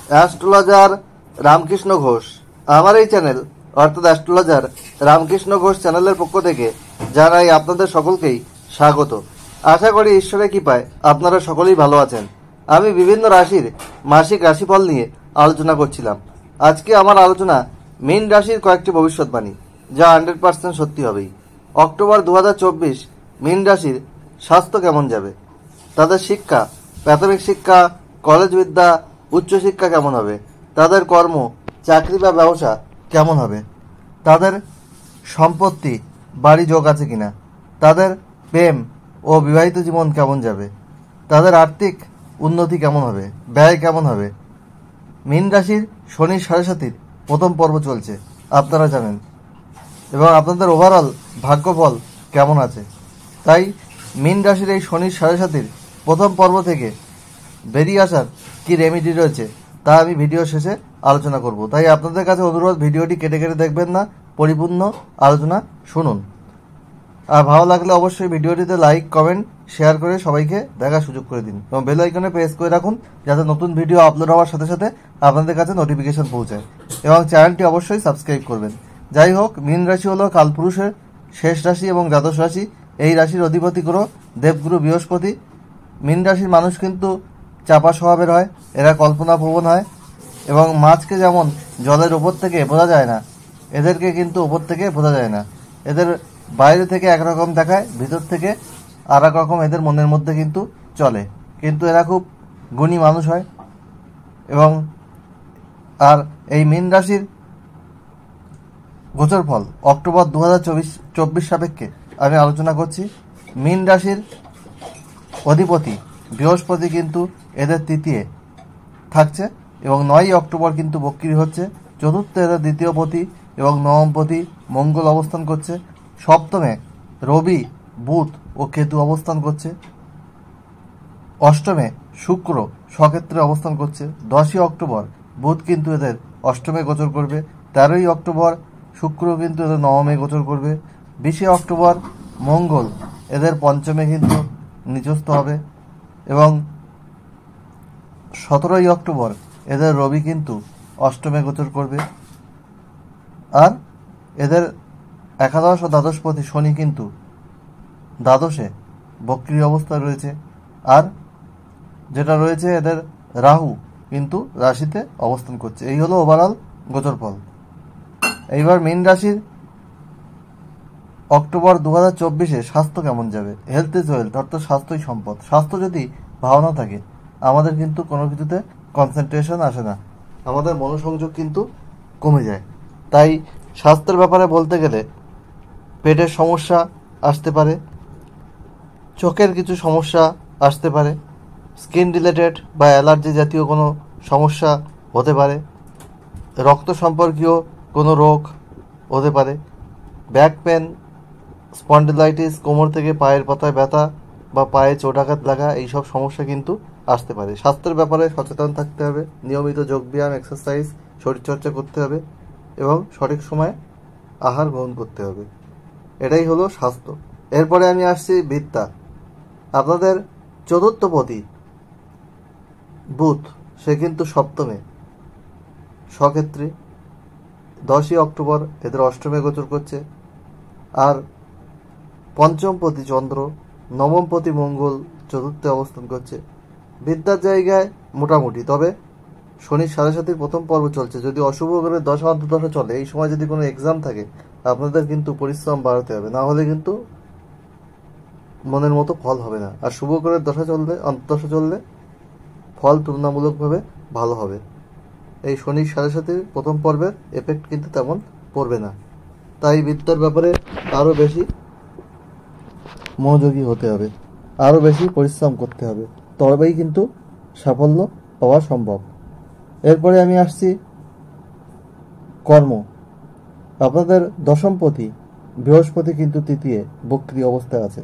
Astrologer Ramakrishna Ghosh. আমার এই channel অর্থাৎ অ্যাস্ট্রোলজার রামকৃষ্ণ ঘোষ চ্যানেলের পক্ষ থেকে জানাই আপনাদের সকলকেই স্বাগত। আশা করি ঈশ্বরের কৃপায় আপনারা সকলেই ভালো আছেন। আমি বিভিন্ন রাশির মাসিক রাশিফল নিয়ে আলোচনা করছিলাম। আজকে আমার আলোচনা মীন রাশির কয়েকটি ভবিষ্যৎবাণী, যা 100% সত্যি হবেই। অক্টোবর 2024 মীন রাশির স্বাস্থ্য কেমন যাবে, তাদের শিক্ষা, প্রাথমিক শিক্ষা, কলেজ বিদ্যা, উচ্চশিক্ষা কেমন হবে, তাদের কর্ম, চাকরি বা ব্যবসা কেমন হবে, তাদের সম্পত্তি, বাড়ি যোগ আছে কিনা, তাদের প্রেম ও বিবাহিত জীবন কেমন যাবে, তাদের আর্থিক উন্নতি কেমন হবে, ব্যয় কেমন হবে। মীন রাশির শনির 7.5 প্রথম পর্ব চলছে, আপনারা জানেন, এবং আপনাদের ওভারঅল ভাগ্যফল কেমন আছে। তাই মীন রাশির এই শনির 7.5 প্রথম পর্ব থেকে বেরিয়ে আসার কি রেমেডি রয়েছে তা আমি ভিডিও শেষে আলোচনা করব। তাই আপনাদের কাছে অনুরোধ, ভিডিওটি কেটে কেটে দেখবেন না, পরিপূর্ণ আলোচনা শুনুন। আর ভালো লাগলে অবশ্যই ভিডিওটিতে লাইক, কমেন্ট, শেয়ার করে সবাইকে দেখার সুযোগ করে দিন এবং বেল আইকনে প্রেস করে রাখুন, যাতে নতুন ভিডিও আপলোড হওয়ার সাথে সাথে আপনাদের কাছে নোটিফিকেশন পৌঁছায়, এবং চ্যানেলটি অবশ্যই সাবস্ক্রাইব করবেন। যাই হোক, মীন রাশি হলো কালপুরুষের শেষ রাশি এবং দ্বাদশ রাশি। এই রাশির অধিপতি গ্রহ দেবগুরু বৃহস্পতি। মীন রাশির মানুষ কিন্তু চাপা স্বভাবের হয়, এরা কল্পনাপ্রবণ হয়, এবং মাছকে যেমন জলের ওপর থেকে বোঝা যায় না, এদেরকে কিন্তু ওপর থেকে বোঝা যায় না। এদের বাইরে থেকে একরকম দেখায়, ভিতর থেকে আর এক রকম এদের মনের মধ্যে কিন্তু চলে। কিন্তু এরা খুব গুণী মানুষ হয়। এবং আর এই মীন রাশির গোচর ফল অক্টোবর 2024 সাপেক্ষে আমি আলোচনা করছি। মীন রাশির অধিপতি বৃহস্পতি কিন্তু এদের তৃতীয় থাকছে, এবং 9 অক্টোবর কিন্তু বক্রি হচ্ছে। চতুর্থে এদের দ্বিতীয় পতি এবং নবমপতি মঙ্গল অবস্থান করছে। সপ্তমে রবি, বুধ ও কেতু অবস্থান করছে। অষ্টমে শুক্র স্বক্ষেত্রে অবস্থান করছে। 10 অক্টোবর বুধ কিন্তু এদের অষ্টমে গোচর করবে। 13 অক্টোবর শুক্র কিন্তু এদের নবমে গোচর করবে। 20 অক্টোবর মঙ্গল এদের পঞ্চমে কিন্তু নিচস্থ হবে, এবং 17 অক্টোবর এদের রবি কিন্তু অষ্টমে গোচর করবে। আর এদের একাদশ ও দ্বাদশপতি শনি কিন্তু দ্বাদশে বক্রী অবস্থায় রয়েছে। আর যেটা রয়েছে এদের রাহু কিন্তু রাশিতে অবস্থান করছে। এই হলো ওভারঅল গোচর ফল। এইবার মীন রাশির অক্টোবর 2024 স্বাস্থ্য কেমন যাবে। হেলথ ইজ ওয়েলথ, অর্থাৎ স্বাস্থ্যই সম্পদ। স্বাস্থ্য যদি ভালো না থাকে, আমাদের কিন্তু কোনো কিছুতে কনসেন্ট্রেশন আসে না, আমাদের মনোসংযোগ কিন্তু কমে যায়। তাই স্বাস্থ্যের ব্যাপারে বলতে গেলে পেটের সমস্যা আসতে পারে, চোখের কিছু সমস্যা আসতে পারে, স্কিন রিলেটেড বা অ্যালার্জি জাতীয় কোনো সমস্যা হতে পারে, রক্ত সম্পর্কীয় কোনো রোগ হতে পারে, ব্যাক পেন, স্পন্ডিলাইটিস, কোমর থেকে পায়ের পাতায় ব্যথা বা পায়ে চোটাঘাত লাগা, এইসব সমস্যা কিন্তু আসতে পারে। স্বাস্থ্যের ব্যাপারে সচেতন থাকতে হবে, নিয়মিত যোগব্যায়াম, এক্সারসাইজ, শরীরচর্চা করতে হবে, এবং সঠিক সময়ে আহার গ্রহণ করতে হবে। এটাই হলো স্বাস্থ্য। এরপরে আমি আসছি বিদ্যা। আপনাদের চতুর্থপতি বুধ, সে কিন্তু সপ্তমে স্বক্ষেত্রে। 10 অক্টোবর এদের অষ্টমে গোচর করছে। আর পঞ্চমপতি চন্দ্র, নবমপতি মঙ্গল চতুর্থে অবস্থান করছে। বিদ্যার জায়গায় মোটামুটি, তবে শনির 7.5 প্রথম পর্ব চলছে। যদি অশুভ গ্রহের দশা অন্তর্দশা চলে, এই সময় যদি কোনো এক্সাম থাকে, আপনাদের কিন্তু পরিশ্রম বাড়াতে হবে, না হলে কিন্তু মনের মতো ফল হবে না। আর শুভ গ্রহের দশা চললে, অন্তর্দশা চললে ফল তুলনামূলকভাবে ভালো হবে। এই শনির 7.5 প্রথম পর্বের এফেক্ট কিন্তু তেমন পড়বে না। তাই বিদ্যার ব্যাপারে আরও বেশি মনোযোগী হতে হবে, আরও বেশি পরিশ্রম করতে হবে, তবেই কিন্তু সাফল্য পাওয়া সম্ভব। এরপরে আমি আসছি কর্ম। আপনাদের দশমপতি বৃহস্পতি কিন্তু তৃতীয় বক্রী অবস্থায় আছে।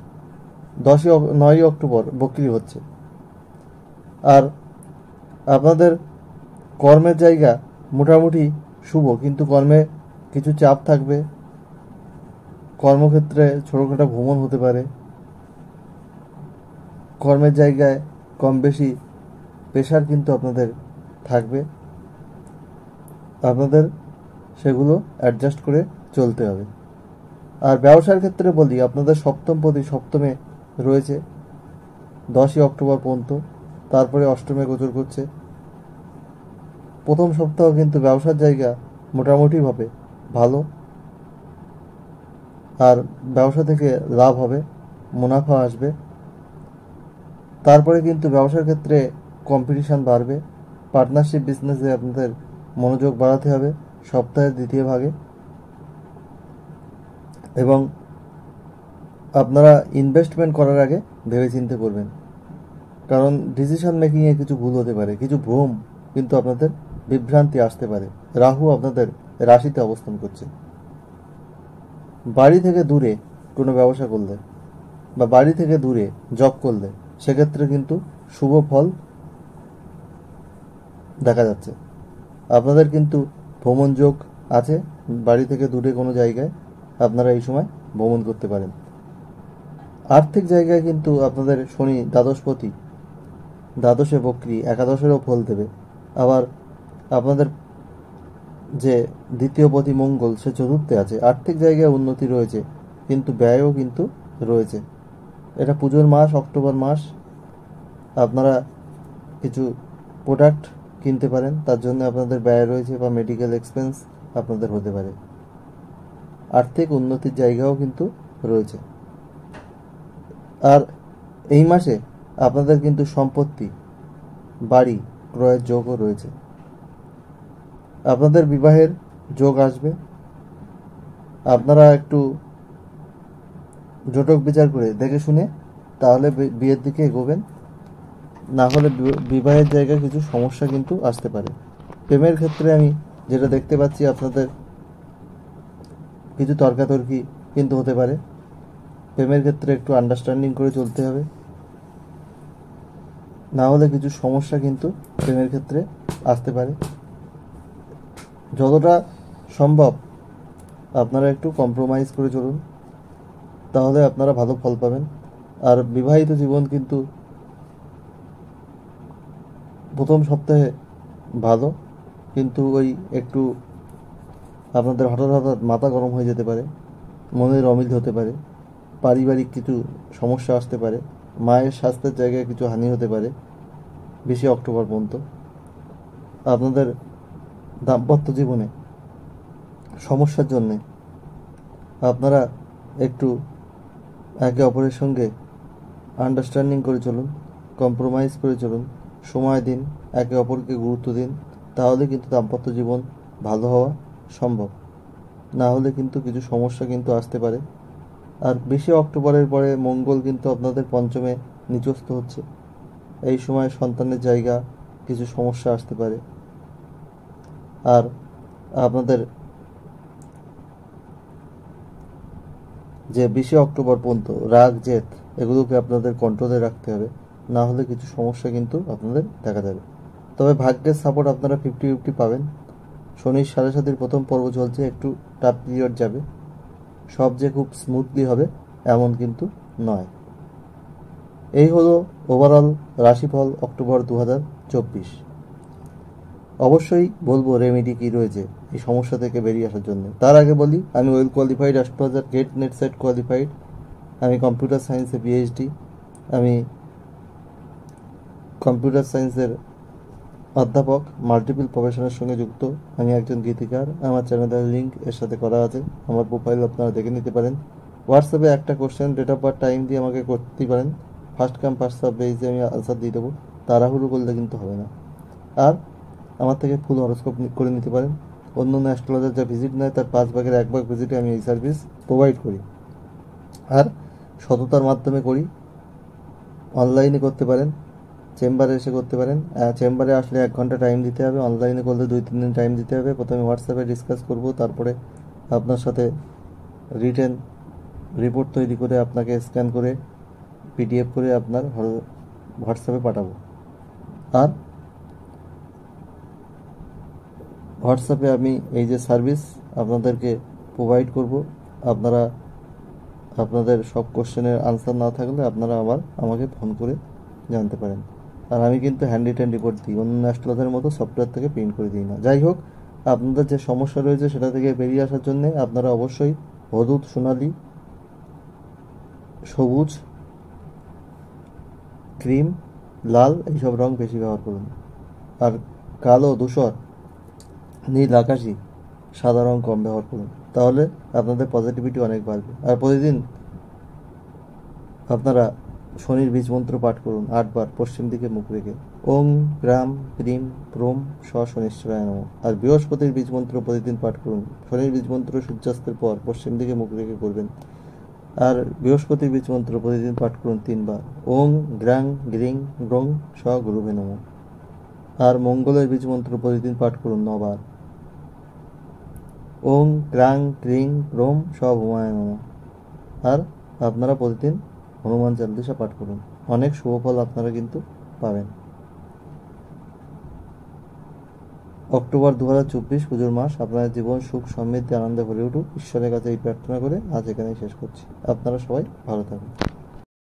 9 অক্টোবর বক্রী হচ্ছে। আর আপনাদের কর্মের জায়গা মোটামুটি শুভ, কিন্তু কর্মে কিছু চাপ থাকবে। কর্মক্ষেত্রে ছোটোখাটো ভ্রমণ হতে পারে। কর্মের জায়গায় কম বেশি প্রেশার কিন্তু আপনাদের থাকবে। আপনাদের সেগুলো অ্যাডজাস্ট করে চলতে হবে। আর ব্যবসার ক্ষেত্রে বলি, আপনাদের সপ্তমপতি সপ্তমে রয়েছে 10ই অক্টোবর পর্যন্ত, তারপরে অষ্টমে গোচর করছে। প্রথম সপ্তাহ কিন্তু ব্যবসার জায়গা মোটামুটিভাবে ভালো, আর ব্যবসা থেকে লাভ হবে, মুনাফা আসবে। তারপরে কিন্তু ব্যবসার ক্ষেত্রে কম্পিটিশান বাড়বে। পার্টনারশিপ বিজনেসে আপনাদের মনোযোগ বাড়াতে হবে সপ্তাহের দ্বিতীয় ভাগে, এবং আপনারা ইনভেস্টমেন্ট করার আগে ভেবেচিন্তে করবেন, কারণ ডিসিশন মেকিংয়ে কিছু ভুল হতে পারে, কিছু ভ্রম কিন্তু আপনাদের বিভ্রান্তি আসতে পারে। রাহু আপনাদের রাশিতে অবস্থান করছে। বাড়ি থেকে দূরে কোনো ব্যবসা করলে বা বাড়ি থেকে দূরে জব করলে সেক্ষেত্রে কিন্তু শুভ ফল দেখা যাচ্ছে। আপনাদের কিন্তু ভ্রমণ যোগ আছে, বাড়ি থেকে দূরে কোনো জায়গায় আপনারা এই সময় ভ্রমণ করতে পারেন। আর্থিক জায়গায় কিন্তু আপনাদের শনি দ্বাদশপতি, দ্বাদশে বক্রী, একাদশেরও ফল দেবে। আবার আপনাদের যে দ্বিতীয় পতি মঙ্গল, সে চতুর্থে আছে। আর্থিক জায়গায় উন্নতি রয়েছে, কিন্তু ব্যয়ও কিন্তু রয়েছে। এটা পুজোর মাস, অক্টোবর মাস, আপনারা কিছু প্রোডাক্ট কিনতে পারেন, তার জন্য আপনাদের ব্যয় রয়েছে, বা মেডিকেল এক্সপেন্স আপনাদের হতে পারে। আর্থিক উন্নতির জায়গাও কিন্তু রয়েছে। আর এই মাসে আপনাদের কিন্তু সম্পত্তি, বাড়ি ক্রয়ের যোগও রয়েছে। আপনাদের বিবাহের যোগ আসবে। আপনারা একটু জটক বিচার করে দেখে শুনে তাহলে বিয়ের দিকে এগোবেন, না হলে বিবাহের জায়গায় কিছু সমস্যা কিন্তু আসতে পারে। প্রেমের ক্ষেত্রে আমি যেটা দেখতে পাচ্ছি, আপনাদের কিছু তর্কাতর্কি কিন্তু হতে পারে। প্রেমের ক্ষেত্রে একটু আন্ডারস্ট্যান্ডিং করে চলতে হবে, না হলে কিছু সমস্যা কিন্তু প্রেমের ক্ষেত্রে আসতে পারে। যতটা সম্ভব আপনারা একটু কম্প্রোমাইজ করে চলুন, তাহলে আপনারা ভালো ফল পাবেন। আর বিবাহিত জীবন কিন্তু প্রথম সপ্তাহে ভালো, কিন্তু ওই একটু আপনাদের হঠাৎ হঠাৎ মাথা গরম হয়ে যেতে পারে, মনের অমিল হতে পারে, পারিবারিক কিছু সমস্যা আসতে পারে, মায়ের স্বাস্থ্যের জায়গায় কিছু হানি হতে পারে 20 অক্টোবর পর্যন্ত। আপনাদের দাম্পত্য জীবনে সমস্যার জন্যে আপনারা একটু একে অপরের সঙ্গে আন্ডারস্ট্যান্ডিং করে চলুন, কম্প্রোমাইজ করে চলুন, সময় দিন, একে অপরকে গুরুত্ব দিন, তাহলে কিন্তু দাম্পত্য জীবন ভালো হওয়া সম্ভব। না হলে কিন্তু কিছু সমস্যা কিন্তু আসতে পারে। আর 20 অক্টোবরের পরে মঙ্গল কিন্তু আপনাদের পঞ্চমে নিচস্থ হচ্ছে। এই সময় সন্তানের জায়গা কিছু সমস্যা আসতে পারে। আর আপনাদের যে 20 অক্টোবর পর্যন্ত রাগ জেদ এগুলোকে আপনাদের কন্ট্রোলে রাখতে হবে, না হলে কিছু সমস্যা কিন্তু আপনাদের দেখা যাবে। তবে ভাগ্যের সাপোর্ট আপনারা 50-50 পাবেন। শনির 7.5 প্রথম পর্ব চলছে, একটু টাফ পিরিয়ড যাবে। সব যে খুব স্মুথলি হবে এমন কিন্তু নয়। এই হলো ওভারঅল রাশিফল অক্টোবর 2024। অবশ্যই বলবো রেমেডি কি রয়েছে এই সমস্যা থেকে বেরিয়ে আসার জন্য। তার আগে বলি, আমি well qualified astrologer, GATE NET SET qualified, আমি কম্পিউটার সায়েন্সে পিএইচডি, আমি কম্পিউটার সায়েন্সের অধ্যাপক, মাল্টিপল প্রফেশনের সঙ্গে যুক্ত, আমি একজন গীতিকার। আমার চ্যানেলের লিঙ্ক এর সাথে করা আছে, আমার প্রোফাইল আপনারা দেখে নিতে পারেন। হোয়াটসঅ্যাপে একটা question, date of birth, time দিয়ে আমাকে করতেই পারেন। ফার্স্ট কাম ফার্স্ট সার্ভ বেসে আমি আনসার দিয়ে দেবো, তাড়াহুড়ো করলে কিন্তু হবে না। আর আমার থেকে ফুল হরোস্কোপ করে নিতে পারেন। অন্য অন্য অ্যাস্ট্রোলজার যা ভিজিট নেয় তার 5 ভাগের 1 ভাগ ভিজিটে আমি এই সার্ভিস প্রোভাইড করি, আর সততার মাধ্যমে করি। অনলাইনে করতে পারেন, চেম্বারে এসে করতে পারেন। চেম্বারে আসলে 1 ঘন্টা টাইম দিতে হবে, অনলাইনে করলে 2-3 দিন টাইম দিতে হবে। প্রথমে হোয়াটসঅ্যাপে ডিসকাস করব, তারপরে আপনার সাথে রিটেন রিপোর্ট তৈরি করে আপনাকে স্ক্যান করে পিডিএফ করে আপনার হোয়াটসঅ্যাপে পাঠাবো। আর হোয়াটসঅ্যাপে আমি এই যে সার্ভিস আপনাদেরকে প্রোভাইড করব, আপনারা আপনাদের সব কোশ্চেনের আনসার না থাকলে আপনারা আবার আমাকে ফোন করে জানতে পারেন। আর আমি কিন্তু হ্যান্ড রিটেন রিপোর্ট দিই, অন্য অ্যাস্ট্রোলজারের মতো সফটওয়্যার থেকে প্রিন্ট করে দিই না। যাই হোক, আপনাদের যে সমস্যা রয়েছে সেটা থেকে বেরিয়ে আসার জন্য আপনারা অবশ্যই হলুদ, সোনালি, সবুজ, ক্রিম, লাল এইসব রং বেশি ব্যবহার করুন। আর কালো, ধূসর, নীল আকাশি, সাদা রং কম ব্যবহার করুন, তাহলে আপনাদের পজিটিভিটি অনেক বাড়বে। আর প্রতিদিন আপনারা শনির বীজ মন্ত্র পাঠ করুন 8 বার পশ্চিম দিকে মুখ রেখে। ওং গ্রাম ক্রিম প্রোম শনিশ্চরায় নমঃ। আর বৃহস্পতির বীজ মন্ত্র প্রতিদিন পাঠ করুন। শনির বীজ মন্ত্র সূর্যাস্তের পর পশ্চিম দিকে মুখ রেখে করবেন। আর বৃহস্পতির বীজ মন্ত্র প্রতিদিন পাঠ করুন 3 বার। ওং গ্রাং গ্রিং গ্রং স গুরুবে নমঃ। আর মঙ্গলের বীজ মন্ত্র প্রতিদিন পাঠ করুন 9 বার। ওং ক্রাং ক্রিং ক্রোম স ভূমায় নমঃ। আর আপনারা প্রতিদিন হনুমান চালিসা পাঠ করুন, অনেক শুভ ফল আপনারা কিন্তু পাবেন। অক্টোবর 2024 পুজোর মাস আপনার জীবন সুখ সমৃদ্ধি আনন্দে ভরে উঠুক, ঈশ্বরের কাছে এই প্রার্থনা করে আজ এখানেই শেষ করছি। আপনারা সবাই ভালো থাকুন।